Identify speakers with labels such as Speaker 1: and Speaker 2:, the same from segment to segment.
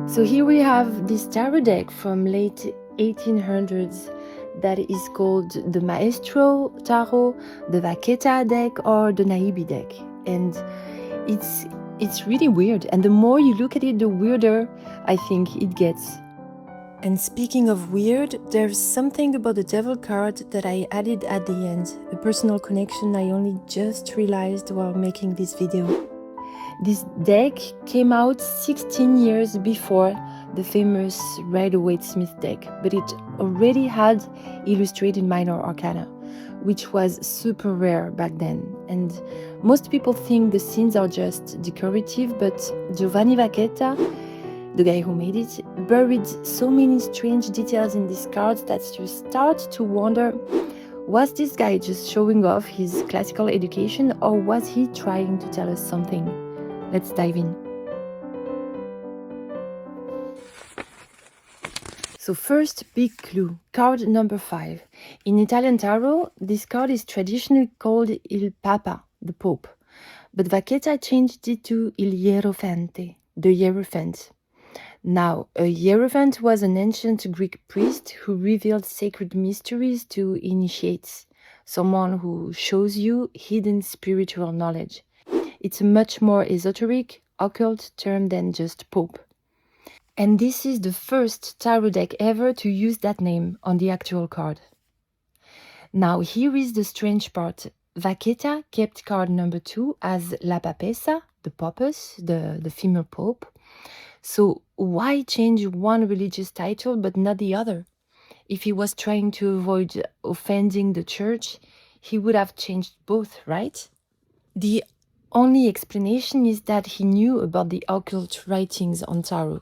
Speaker 1: So here we have this tarot deck from late 1800s that is called the Maestro Tarot, the Vacchetta deck, or the Naibi deck. And it's really weird. And the more you look at it, the weirder I think it gets. And speaking of weird, there's something about the Devil card that I added at the end, a personal connection I only just realized while making this video. This deck came out 16 years before the famous Rider-Waite-Smith deck, but it already had illustrated minor arcana, which was super rare back then. And most people think the scenes are just decorative, but Giovanni Vacchetta, the guy who made it, buried so many strange details in these cards that you start to wonder, was this guy just showing off his classical education, or was he trying to tell us something? Let's dive in. So first, big clue, card number 5. In Italian tarot, this card is traditionally called Il Papa, the Pope. But Vacchetta changed it to Il Hierophante, the Hierophant. Now, a Hierophant was an ancient Greek priest who revealed sacred mysteries to initiates, someone who shows you hidden spiritual knowledge. It's a much more esoteric, occult term than just Pope. And this is the first tarot deck ever to use that name on the actual card. Now here is the strange part. Vacchetta kept card number 2 as La Papessa, the Poppus, the female Pope. So why change one religious title but not the other? If he was trying to avoid offending the church, he would have changed both, right? The only explanation is that he knew about the occult writings on tarot.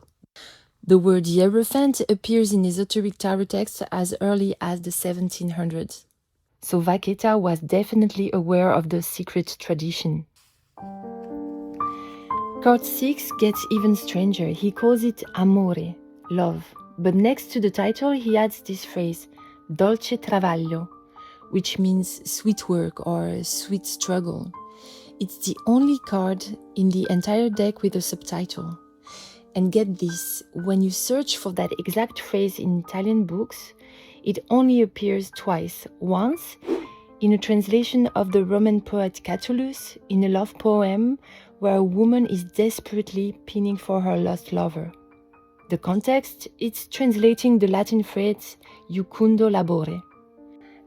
Speaker 1: The word Hierophant appears in esoteric tarot texts as early as the 1700s. So Vacchetta was definitely aware of the secret tradition. Card 6 gets even stranger. He calls it Amore, love. But next to the title, he adds this phrase, Dolce Travaglio, which means sweet work or sweet struggle. It's the only card in the entire deck with a subtitle. And get this, when you search for that exact phrase in Italian books, it only appears twice. Once, in a translation of the Roman poet Catullus, in a love poem where a woman is desperately pining for her lost lover. The context, it's translating the Latin phrase Iucundo labore.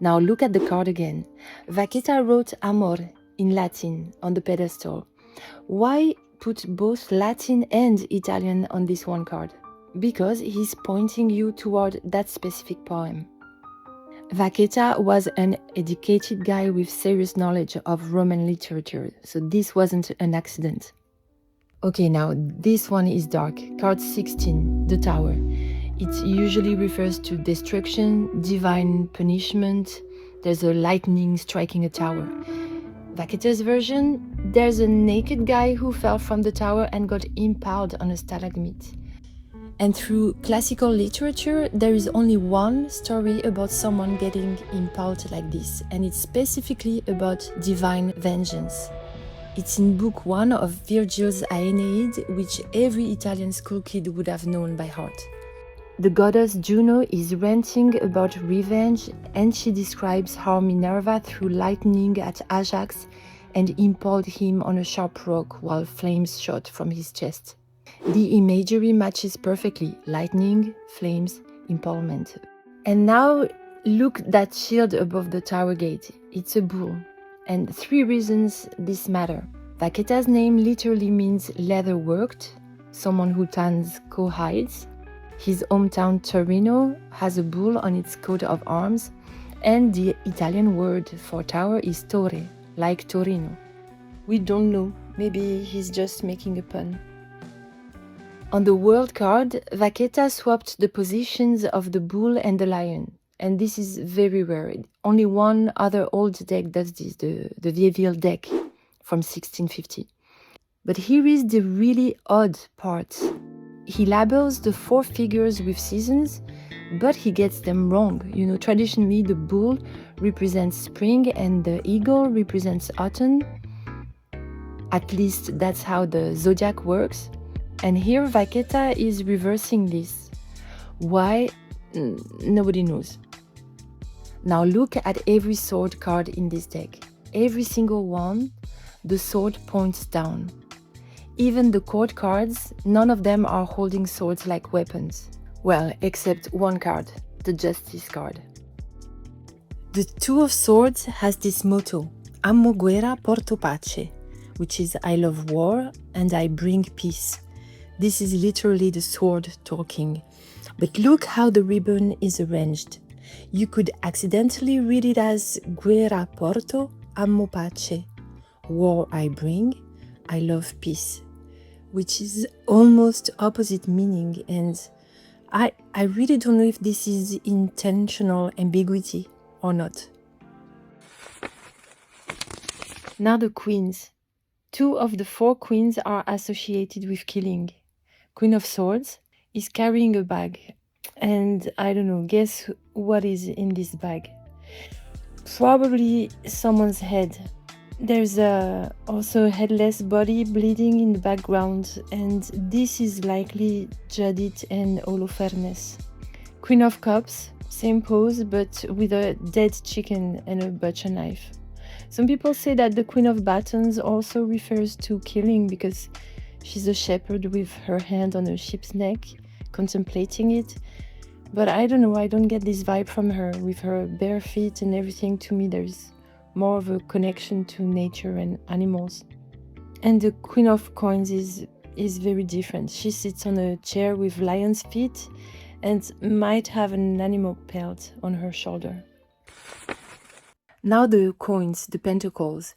Speaker 1: Now look at the card again. Vacchetta wrote Amor in Latin on the pedestal. Why put both Latin and Italian on this one card? Because he's pointing you toward that specific poem. Vacchetta was an educated guy with serious knowledge of Roman literature, so this wasn't an accident. Okay, now this one is dark. Card 16, the Tower. It usually refers to destruction, divine punishment. There's a lightning striking a tower. Vacchetta's version, there's a naked guy who fell from the tower and got impaled on a stalagmite. And through classical literature, there is only one story about someone getting impaled like this, and it's specifically about divine vengeance. It's in book 1 of Virgil's Aeneid, which every Italian school kid would have known by heart. The goddess Juno is ranting about revenge, and she describes how Minerva threw lightning at Ajax and impaled him on a sharp rock while flames shot from his chest. The imagery matches perfectly: lightning, flames, impalement. And now look that shield above the tower gate. It's a bull. And 3 reasons this matter. Vacchetta's name literally means leather worked, someone who tans cowhides. His hometown Torino has a bull on its coat of arms, and the Italian word for tower is torre, like Torino. We don't know, maybe he's just making a pun. On the world card, Vacchetta swapped the positions of the bull and the lion, and this is very rare. Only one other old deck does this, the Vieilleville deck from 1650. But here is the really odd part. He labels the 4 figures with seasons, but he gets them wrong. You know, traditionally the bull represents spring and the eagle represents autumn. At least that's how the zodiac works. And here Vacchetta is reversing this. Why? Nobody knows. Now look at every sword card in this deck. Every single one, the sword points down. Even the court cards, none of them are holding swords like weapons. Well, except one card, the Justice card. The Two of Swords has this motto, Amo guerra porto pace, which is I love war and I bring peace. This is literally the sword talking. But look how the ribbon is arranged. You could accidentally read it as Guerra porto, amo pace. War I bring, I love peace. Which is almost opposite meaning, and I really don't know if this is intentional ambiguity or not. Now the queens. 2 of the 4 queens are associated with killing. Queen of Swords is carrying a bag. And I don't know, guess what is in this bag? Probably someone's head. There's also a headless body bleeding in the background, and this is likely Judith and Holofernes. Queen of Cups, same pose but with a dead chicken and a butcher knife. Some people say that the Queen of Batons also refers to killing because she's a shepherd with her hand on a sheep's neck, contemplating it. But I don't know, I don't get this vibe from her. With her bare feet and everything, to me there's more of a connection to nature and animals. And the Queen of Coins is very different. She sits on a chair with lion's feet and might have an animal pelt on her shoulder. Now the coins, the pentacles.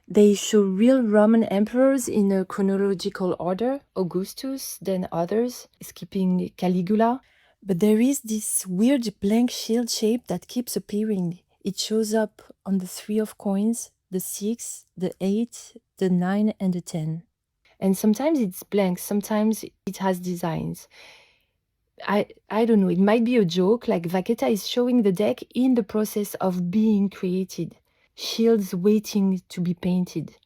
Speaker 1: They show real Roman emperors in a chronological order, Augustus, then others, skipping Caligula. But there is this weird blank shield shape that keeps appearing. It shows up on the 3 of coins, the 6, the 8, the 9, and the 10. And sometimes it's blank, sometimes it has designs. I don't know, it might be a joke, like Vacchetta is showing the deck in the process of being created. Shields waiting to be painted.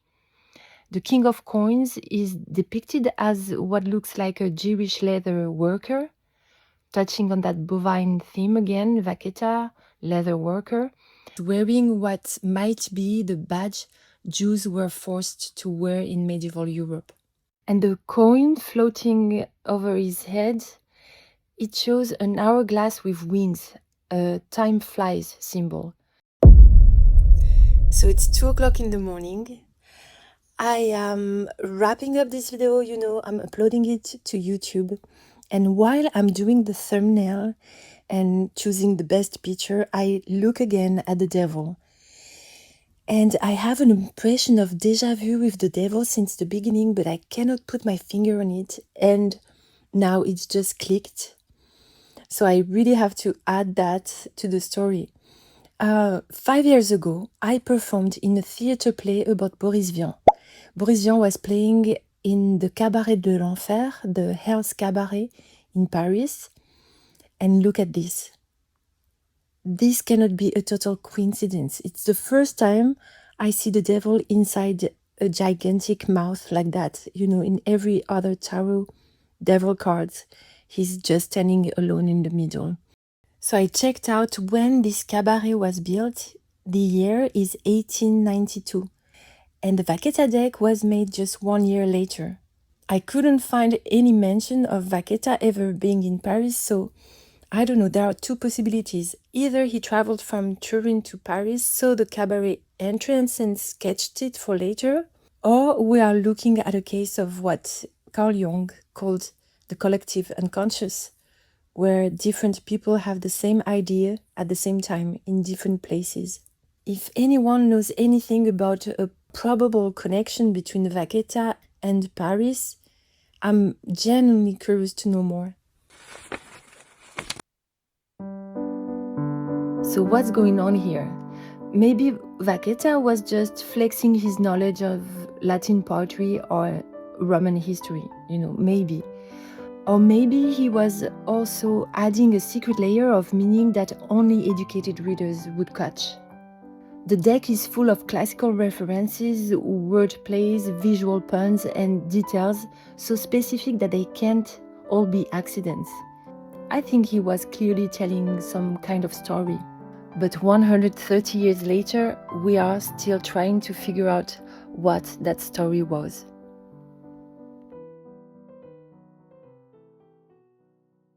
Speaker 1: The King of Coins is depicted as what looks like a Jewish leather worker, touching on that bovine theme again, Vacchetta, leather worker, wearing what might be the badge Jews were forced to wear in medieval Europe. And the coin floating over his head, it shows an hourglass with wings, a time flies symbol. So it's 2 o'clock in the morning. I am wrapping up this video, I'm uploading it to YouTube. And while I'm doing the thumbnail and choosing the best picture, I look again at the devil. And I have an impression of déjà vu with the devil since the beginning, but I cannot put my finger on it. And now it's just clicked. So I really have to add that to the story. 5 years ago, I performed in a theater play about Boris Vian. Boris Vian was playing in the Cabaret de l'Enfer, the Hell's Cabaret in Paris. And look at this. This cannot be a total coincidence. It's the first time I see the devil inside a gigantic mouth like that. In every other tarot devil cards, he's just standing alone in the middle. So I checked out when this cabaret was built. The year is 1892. And the Vacchetta deck was made just 1 year later. I couldn't find any mention of Vacchetta ever being in Paris, so I don't know, there are 2 possibilities. Either he traveled from Turin to Paris, saw the cabaret entrance and sketched it for later, or we are looking at a case of what Carl Jung called the collective unconscious, where different people have the same idea at the same time in different places. If anyone knows anything about a probable connection between Vacchetta and Paris, I'm genuinely curious to know more. So what's going on here? Maybe Vacchetta was just flexing his knowledge of Latin poetry or Roman history, maybe. Or maybe he was also adding a secret layer of meaning that only educated readers would catch. The deck is full of classical references, word plays, visual puns, and details so specific that they can't all be accidents. I think he was clearly telling some kind of story. But 130 years later, we are still trying to figure out what that story was.